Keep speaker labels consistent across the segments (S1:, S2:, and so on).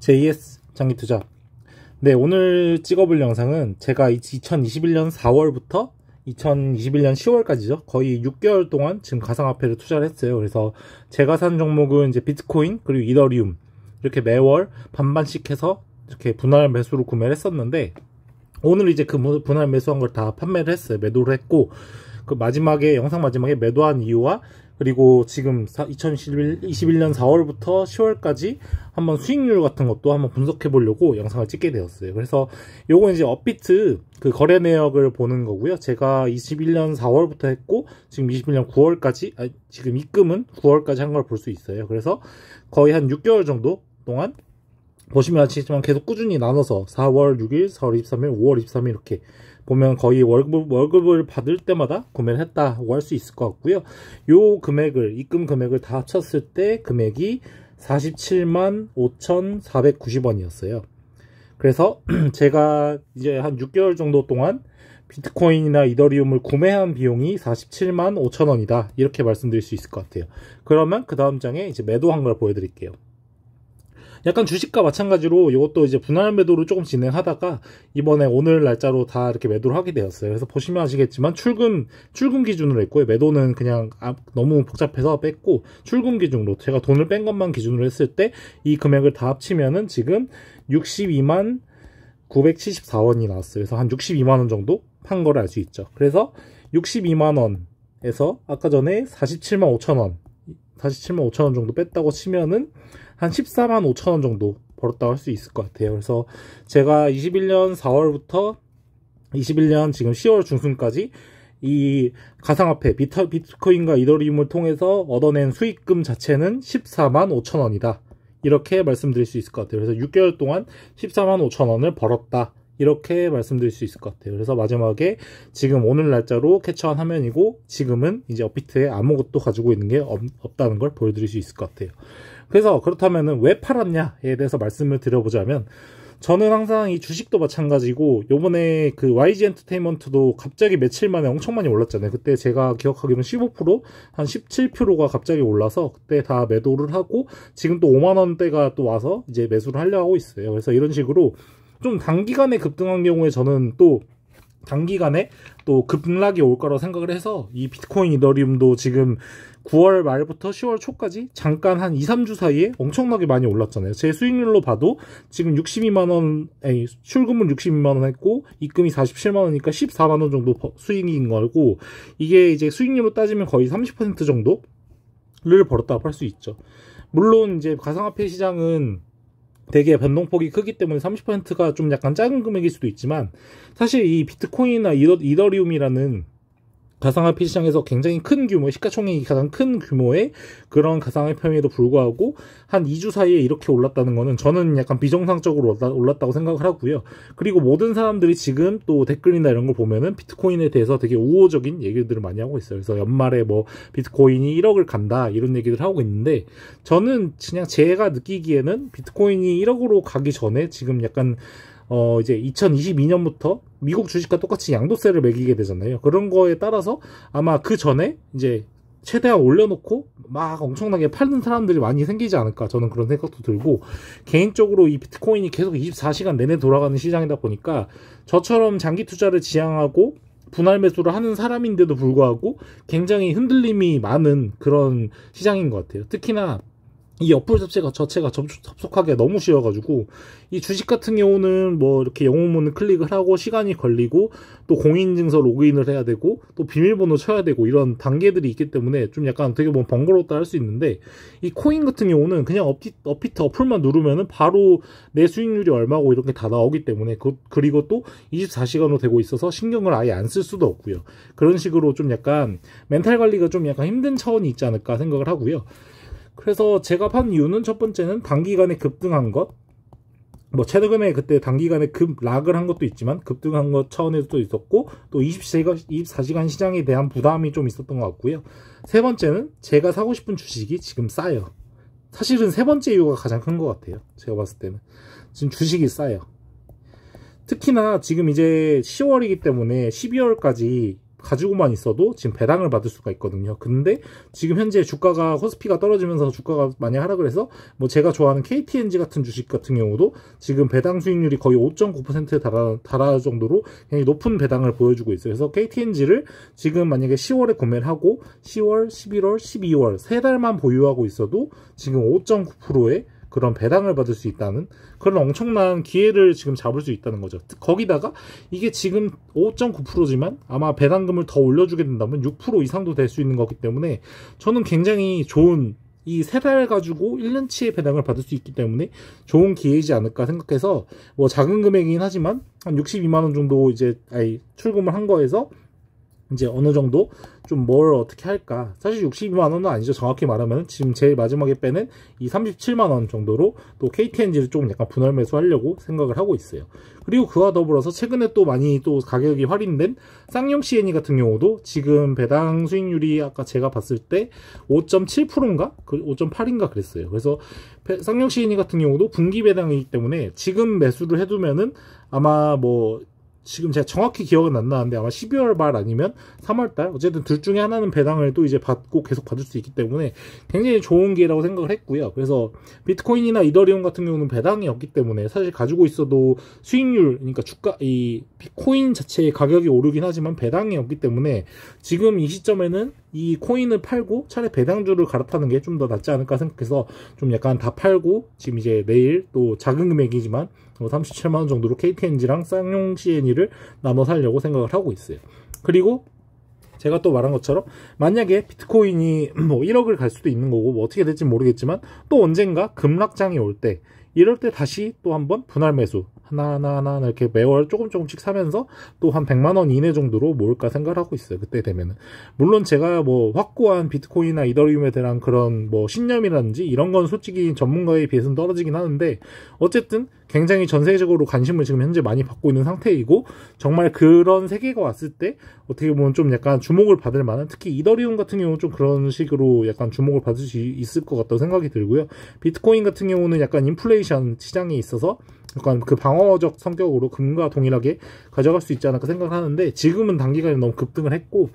S1: JS 장기투자. 네, 오늘 찍어볼 영상은 제가 2021년 4월부터 2021년 10월까지죠. 거의 6개월 동안 지금 가상화폐를 투자를 했어요. 그래서 제가 산 종목은 이제 비트코인 그리고 이더리움 이렇게 매월 반반씩 해서 이렇게 분할 매수로 구매를 했었는데, 오늘 이제 그 분할 매수한 걸 다 판매를 했어요. 매도를 했고, 그 마지막에 영상 마지막에 매도한 이유와 그리고 지금 2021년 4월부터 10월까지 한번 수익률 같은 것도 한번 분석해 보려고 영상을 찍게 되었어요. 그래서 요건 이제 업비트 그 거래 내역을 보는 거고요. 제가 21년 4월부터 했고 지금 21년 9월까지 지금 입금은 9월까지 한 걸 볼 수 있어요. 그래서 거의 한 6개월 정도 동안 보시면 아시겠지만 계속 꾸준히 나눠서 4월 6일, 4월 23일, 5월 23일 이렇게 보면 거의 월급을 받을 때마다 구매를 했다고 할 수 있을 것 같고요. 요 금액을, 입금 금액을 다 합쳤을 때 금액이 47만 5,490원이었어요. 그래서 제가 이제 한 6개월 정도 동안 비트코인이나 이더리움을 구매한 비용이 47만 5천원이다. 이렇게 말씀드릴 수 있을 것 같아요. 그러면 그 다음 장에 이제 매도한 걸 보여드릴게요. 약간 주식과 마찬가지로 이것도 이제 분할 매도를 조금 진행하다가 이번에 오늘 날짜로 다 이렇게 매도를 하게 되었어요. 그래서 보시면 아시겠지만 출금 기준으로 했고요. 매도는 그냥 너무 복잡해서 뺐고, 출금 기준으로 제가 돈을 뺀 것만 기준으로 했을 때 이 금액을 다 합치면은 지금 62만 974원이 나왔어요. 그래서 한 62만원 정도 판 거를 알 수 있죠. 그래서 62만원에서 아까 전에 47만 5천원 정도 뺐다고 치면은 한 14만 5천원 정도 벌었다고 할 수 있을 것 같아요. 그래서 제가 21년 4월부터 21년 지금 10월 중순까지 이 가상화폐 비트코인과 이더리움을 통해서 얻어낸 수익금 자체는 14만 5천원이다. 이렇게 말씀드릴 수 있을 것 같아요. 그래서 6개월 동안 14만 5천원을 벌었다. 이렇게 말씀드릴 수 있을 것 같아요. 그래서 마지막에 지금 오늘 날짜로 캡처한 화면이고, 지금은 이제 업비트에 아무것도 가지고 있는 게 없다는 걸 보여드릴 수 있을 것 같아요. 그래서 그렇다면은 왜 팔았냐에 대해서 말씀을 드려보자면, 저는 항상 이 주식도 마찬가지고, 요번에 그 YG 엔터테인먼트도 갑자기 며칠 만에 엄청 많이 올랐잖아요. 그때 제가 기억하기로는 15%, 한 17%가 갑자기 올라서 그때 다 매도를 하고, 지금 또 5만원대가 또 와서 이제 매수를 하려고 하고 있어요. 그래서 이런 식으로 좀 단기간에 급등한 경우에 저는 또 단기간에 또 급락이 올 거라고 생각을 해서, 이 비트코인 이더리움도 지금 9월 말부터 10월 초까지 잠깐 한 2, 3주 사이에 엄청나게 많이 올랐잖아요. 제 수익률로 봐도 지금 62만원, 출금은 62만원 했고 입금이 47만원이니까 14만원 정도 수익인 거고, 이게 이제 수익률로 따지면 거의 30% 정도를 벌었다고 할 수 있죠. 물론 이제 가상화폐 시장은 되게 변동폭이 크기 때문에 30%가 좀 약간 작은 금액일 수도 있지만, 사실 이 비트코인이나 이더리움이라는 가상화폐 시장에서 굉장히 큰 규모, 시가총액이 가장 큰 규모의 그런 가상화폐임에도 불구하고 한 2주 사이에 이렇게 올랐다는 거는 저는 약간 비정상적으로 올랐다고 생각을 하고요. 그리고 모든 사람들이 지금 또 댓글이나 이런 걸 보면은 비트코인에 대해서 되게 우호적인 얘기들을 많이 하고 있어요. 그래서 연말에 뭐 비트코인이 1억을 간다 이런 얘기를 하고 있는데, 저는 그냥 제가 느끼기에는 비트코인이 1억으로 가기 전에 지금 약간 이제 2022년부터 미국 주식과 똑같이 양도세를 매기게 되잖아요. 그런 거에 따라서 아마 그 전에 이제 최대한 올려놓고 막 엄청나게 팔는 사람들이 많이 생기지 않을까, 저는 그런 생각도 들고, 개인적으로 이 비트코인이 계속 24시간 내내 돌아가는 시장이다 보니까 저처럼 장기 투자를 지향하고 분할 매수를 하는 사람인데도 불구하고 굉장히 흔들림이 많은 그런 시장인 것 같아요. 특히나 이 어플 자체가 접속하기가 너무 쉬워가지고, 이 주식 같은 경우는 뭐 이렇게 영어문을 클릭을 하고 시간이 걸리고, 또 공인인증서 로그인을 해야 되고, 또 비밀번호 쳐야 되고, 이런 단계들이 있기 때문에 좀 약간 되게 뭐 번거롭다 할 수 있는데, 이 코인 같은 경우는 그냥 업비트 어플만 누르면은 바로 내 수익률이 얼마고 이렇게 다 나오기 때문에, 그리고 또 24시간으로 되고 있어서 신경을 아예 안 쓸 수도 없고요. 그런 식으로 좀 약간 멘탈 관리가 좀 약간 힘든 차원이 있지 않을까 생각을 하고요. 그래서 제가 판 이유는, 첫 번째는 단기간에 급등한 것, 뭐 최근에 그때 단기간에 급락을 한 것도 있지만 급등한 것 차원에서도 있었고, 또 24시간 시장에 대한 부담이 좀 있었던 것 같고요. 세 번째는 제가 사고 싶은 주식이 지금 싸요. 사실은 세 번째 이유가 가장 큰 것 같아요. 제가 봤을 때는 지금 주식이 싸요. 특히나 지금 이제 10월이기 때문에 12월까지 가지고만 있어도 지금 배당을 받을 수가 있거든요. 근데 지금 현재 주가가 코스피가 떨어지면서 주가가 많이 하락을 해서 뭐 제가 좋아하는 KTNG 같은 주식 같은 경우도 지금 배당 수익률이 거의 5.9%에 달할 정도로 굉장히 높은 배당을 보여주고 있어요. 그래서 KTNG를 지금 만약에 10월에 구매를 하고 10월, 11월, 12월 3달만 보유하고 있어도 지금 5.9%의 그런 배당을 받을 수 있다는 그런 엄청난 기회를 지금 잡을 수 있다는 거죠. 거기다가 이게 지금 5.9%지만 아마 배당금을 더 올려주게 된다면 6% 이상도 될 수 있는 거기 때문에 저는 굉장히 좋은 이 3달 가지고 1년치의 배당을 받을 수 있기 때문에 좋은 기회이지 않을까 생각해서 뭐 작은 금액이긴 하지만 한 62만원 정도 이제 출금을 한 거에서 이제 어느 정도 좀 뭘 어떻게 할까. 사실 62만원은 아니죠. 정확히 말하면 지금 제일 마지막에 빼는 이 37만원 정도로 또 KTNG를 조금 약간 분할 매수하려고 생각을 하고 있어요. 그리고 그와 더불어서 최근에 또 많이 또 가격이 할인된 쌍용 CNE 같은 경우도 지금 배당 수익률이 아까 제가 봤을 때 5.7%인가? 5.8인가 그랬어요. 그래서 쌍용 CNE 같은 경우도 분기 배당이기 때문에 지금 매수를 해두면은 아마 뭐 지금 제가 정확히 기억은 안 나는데 아마 12월 말 아니면 3월 달 어쨌든 둘 중에 하나는 배당을 또 이제 받고 계속 받을 수 있기 때문에 굉장히 좋은 기회라고 생각을 했고요. 그래서 비트코인이나 이더리움 같은 경우는 배당이 없기 때문에 사실 가지고 있어도 수익률, 그러니까 주가 이 코인 자체의 가격이 오르긴 하지만 배당이 없기 때문에 지금 이 시점에는 이 코인을 팔고 차라리 배당주를 갈아타는 게 좀 더 낫지 않을까 생각해서 좀 약간 다 팔고 지금 이제 내일 또 작은 금액이지만 37만원 정도로 KTNG랑 쌍용 CNE를 나눠 살려고 생각을 하고 있어요. 그리고 제가 또 말한 것처럼 만약에 비트코인이 뭐 1억을 갈 수도 있는 거고 뭐 어떻게 될지 모르겠지만 또 언젠가 급락장이 올 때 이럴 때 다시 또 한번 분할 매수 하나하나 이렇게 매월 조금씩 사면서 또 한 100만원 이내 정도로 모을까 생각을 하고 있어요. 그때 되면은. 물론 제가 뭐 확고한 비트코인이나 이더리움에 대한 그런 뭐 신념이라든지 이런 건 솔직히 전문가에 비해서는 떨어지긴 하는데 어쨌든 굉장히 전 세계적으로 관심을 지금 현재 많이 받고 있는 상태이고 정말 그런 세계가 왔을 때 어떻게 보면 좀 약간 주목을 받을 만한 특히 이더리움 같은 경우는 좀 그런 식으로 약간 주목을 받을 수 있을 것 같다고 생각이 들고요. 비트코인 같은 경우는 약간 인플레이션 시장에 있어서 약간 그 방어적 성격으로 금과 동일하게 가져갈 수 있지 않을까 생각을 하는데 지금은 단기간에 너무 급등을 했고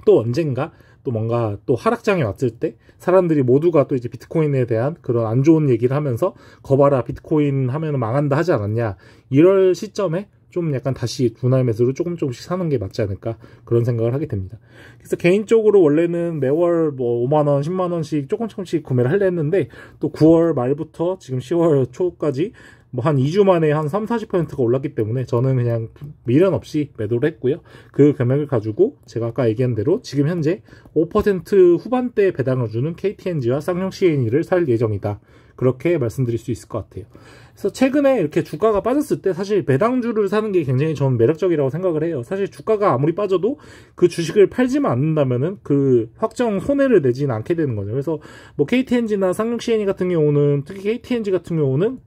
S1: 또 언젠가 또 뭔가 또 하락장이 왔을 때 사람들이 모두가 또 이제 비트코인에 대한 그런 안 좋은 얘기를 하면서 거봐라 비트코인 하면 망한다 하지 않았냐 이럴 시점에 좀 약간 다시 분할 매수로 조금씩 사는 게 맞지 않을까 그런 생각을 하게 됩니다. 그래서 개인적으로 원래는 매월 뭐 5만원 10만원씩 조금씩 구매를 하려 했는데 또 9월 말부터 지금 10월 초까지 뭐 한 2주 만에 한 30-40%가 올랐기 때문에 저는 그냥 미련 없이 매도를 했고요. 그 금액을 가지고 제가 아까 얘기한 대로 지금 현재 5% 후반대 배당을 주는 KTNG와 쌍용 CNE를 살 예정이다. 그렇게 말씀드릴 수 있을 것 같아요. 그래서 최근에 이렇게 주가가 빠졌을 때 사실 배당주를 사는 게 굉장히 저는 매력적이라고 생각을 해요. 사실 주가가 아무리 빠져도 그 주식을 팔지만 않는다면은 그 확정 손해를 내지는 않게 되는 거죠. 그래서 뭐 KTNG나 쌍용 CNE 같은 경우는 특히 KTNG 같은 경우는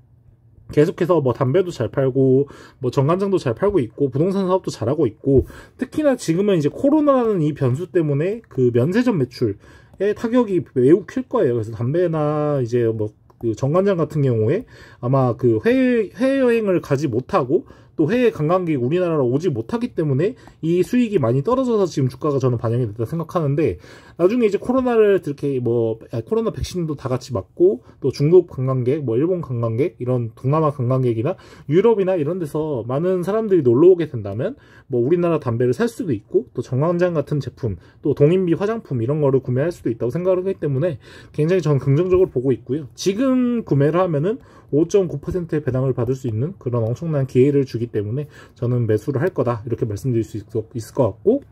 S1: 계속해서 뭐 담배도 잘 팔고 뭐 정관장도 잘 팔고 있고 부동산 사업도 잘하고 있고 특히나 지금은 이제 코로나라는 이 변수 때문에 그 면세점 매출의 타격이 매우 클 거예요. 그래서 담배나 이제 뭐 그 정관장 같은 경우에 아마 그 해외여행을 가지 못하고 또 해외 관광객이 우리나라로 오지 못하기 때문에 이 수익이 많이 떨어져서 지금 주가가 저는 반영이 됐다 생각하는데 나중에 이제 코로나를 이렇게 뭐 코로나 백신도 다 같이 맞고 또 중국 관광객, 뭐 일본 관광객 이런 동남아 관광객이나 유럽이나 이런 데서 많은 사람들이 놀러 오게 된다면 뭐 우리나라 담배를 살 수도 있고 또 정관장 같은 제품 또 동인비 화장품 이런 거를 구매할 수도 있다고 생각을 하기 때문에 굉장히 저는 긍정적으로 보고 있고요. 지금 구매를 하면은 5.9%의 배당을 받을 수 있는 그런 엄청난 기회를 주기 때문에 저는 매수를 할 거다 이렇게 말씀드릴 수 있을 것 같고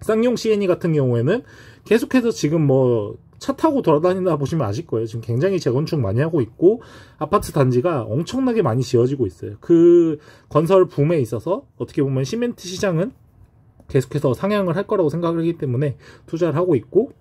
S1: 쌍용 CNE 같은 경우에는 계속해서 지금 뭐 차 타고 돌아다니다 보시면 아실 거예요. 지금 굉장히 재건축 많이 하고 있고 아파트 단지가 엄청나게 많이 지어지고 있어요. 그 건설 붐에 있어서 어떻게 보면 시멘트 시장은 계속해서 상향을 할 거라고 생각을 하기 때문에 투자를 하고 있고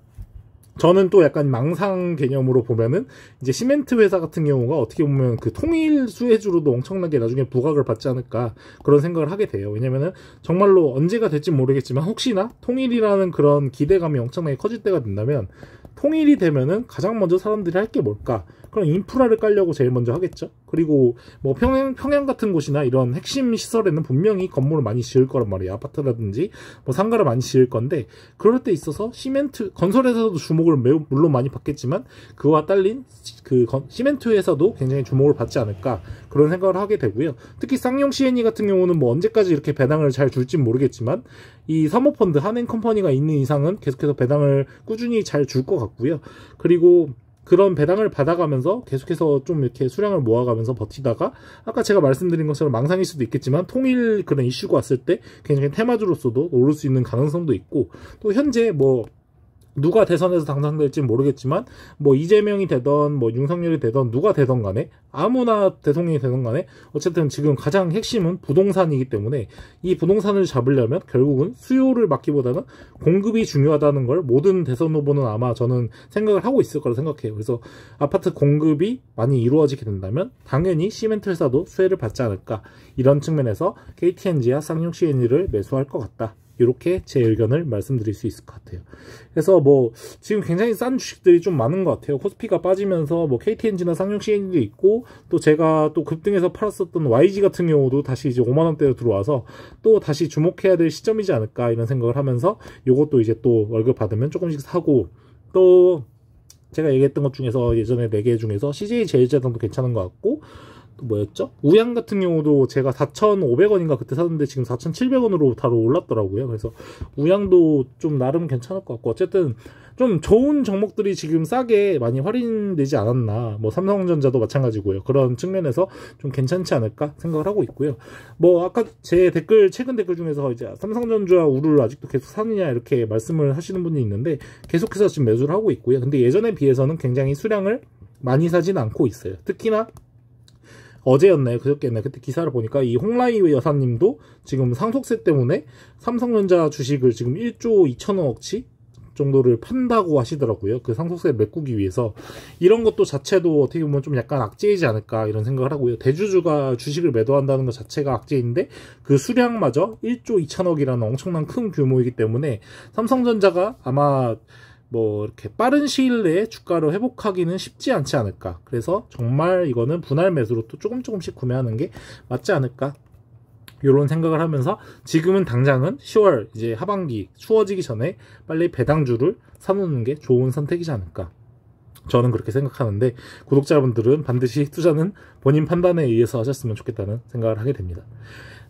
S1: 저는 또 약간 망상 개념으로 보면은 이제 시멘트 회사 같은 경우가 어떻게 보면 그 통일 수혜주로도 엄청나게 나중에 부각을 받지 않을까 그런 생각을 하게 돼요. 왜냐면은 정말로 언제가 될지 모르겠지만 혹시나 통일이라는 그런 기대감이 엄청나게 커질 때가 된다면 통일이 되면은 가장 먼저 사람들이 할 게 뭘까? 그런 인프라를 깔려고 제일 먼저 하겠죠. 그리고 뭐 평양 같은 곳이나 이런 핵심 시설에는 분명히 건물을 많이 지을 거란 말이에요. 아파트라든지 뭐 상가를 많이 지을 건데, 그럴 때 있어서 시멘트 건설에서도 주목을 물론 많이 받겠지만, 그와 딸린 그 시멘트 회사도 굉장히 주목을 받지 않을까, 그런 생각을 하게 되고요. 특히 쌍용 C&E 같은 경우는 뭐 언제까지 이렇게 배당을 잘 줄진 모르겠지만, 이 사모펀드 한행컴퍼니가 있는 이상은 계속해서 배당을 꾸준히 잘 줄 것 같고요. 그리고 그런 배당을 받아가면서 계속해서 좀 이렇게 수량을 모아가면서 버티다가, 아까 제가 말씀드린 것처럼 망상일 수도 있겠지만 통일 그런 이슈가 왔을 때 굉장히 테마주로서도 오를 수 있는 가능성도 있고, 또 현재 뭐 누가 대선에서 당선될지는 모르겠지만, 뭐 이재명이 되던 뭐 윤석열이 되던 누가 되던 간에, 아무나 대통령이 되던 간에 어쨌든 지금 가장 핵심은 부동산이기 때문에, 이 부동산을 잡으려면 결국은 수요를 막기보다는 공급이 중요하다는 걸 모든 대선 후보는 아마 저는 생각을 하고 있을 거라 생각해요. 그래서 아파트 공급이 많이 이루어지게 된다면 당연히 시멘트 회사도 수혜를 받지 않을까, 이런 측면에서 KTNG와 쌍용 C&E를 매수할 것 같다, 이렇게 제 의견을 말씀드릴 수 있을 것 같아요. 그래서 뭐 지금 굉장히 싼 주식들이 좀 많은 것 같아요. 코스피가 빠지면서 뭐 KTNG나 쌍용 C&E도 있고, 또 제가 또 급등해서 팔았었던 YG 같은 경우도 다시 이제 5만원대로 들어와서 또 다시 주목해야 될 시점이지 않을까, 이런 생각을 하면서 요것도 이제 또 월급 받으면 조금씩 사고, 또 제가 얘기했던 것 중에서 예전에 4개 중에서 CJ제일제당도 괜찮은 것 같고, 또 뭐였죠? 우양 같은 경우도 제가 4,500원인가 그때 샀는데 지금 4,700원으로 바로 올랐더라고요. 그래서 우양도 좀 나름 괜찮을 것 같고, 어쨌든 좀 좋은 종목들이 지금 싸게 많이 할인되지 않았나, 뭐 삼성전자도 마찬가지고요. 그런 측면에서 좀 괜찮지 않을까 생각을 하고 있고요. 뭐 아까 제 최근 댓글 중에서 이제 삼성전자 우를 아직도 계속 사느냐 이렇게 말씀을 하시는 분이 있는데, 계속해서 지금 매수를 하고 있고요. 근데 예전에 비해서는 굉장히 수량을 많이 사진 않고 있어요. 특히나 어제였나요? 그저께였나요? 그때 기사를 보니까 이 홍라이 여사님도 지금 상속세 때문에 삼성전자 주식을 지금 1조 2천억치 정도를 판다고 하시더라고요. 그 상속세 메꾸기 위해서. 이런 것도 자체도 어떻게 보면 좀 약간 악재이지 않을까, 이런 생각을 하고요. 대주주가 주식을 매도한다는 것 자체가 악재인데, 그 수량마저 1조 2천억이라는 엄청난 큰 규모이기 때문에 삼성전자가 아마 뭐 이렇게 빠른 시일 내에 주가를 회복하기는 쉽지 않지 않을까. 그래서 정말 이거는 분할 매수로 또 조금씩 구매하는 게 맞지 않을까, 이런 생각을 하면서 지금은 당장은 10월 이제 하반기 추워지기 전에 빨리 배당주를 사놓는 게 좋은 선택이지 않을까, 저는 그렇게 생각하는데, 구독자분들은 반드시 투자는 본인 판단에 의해서 하셨으면 좋겠다는 생각을 하게 됩니다.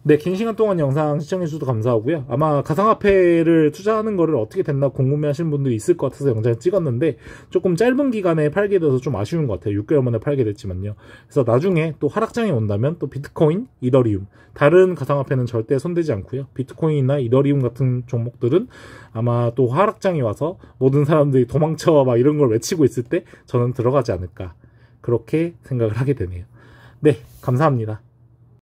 S1: 네, 긴 시간 동안 영상 시청해주셔서 감사하고요. 아마 가상화폐를 투자하는 거를 어떻게 됐나 궁금해하시는 분들이 있을 것 같아서 영상을 찍었는데, 조금 짧은 기간에 팔게 돼서 좀 아쉬운 것 같아요. 6개월 만에 팔게 됐지만요. 그래서 나중에 또 하락장이 온다면 또 비트코인, 이더리움, 다른 가상화폐는 절대 손대지 않고요. 비트코인이나 이더리움 같은 종목들은 아마 또 하락장이 와서 모든 사람들이 도망쳐 막 이런 걸 외치고 있을 때 저는 들어가지 않을까, 그렇게 생각을 하게 되네요. 네, 감사합니다.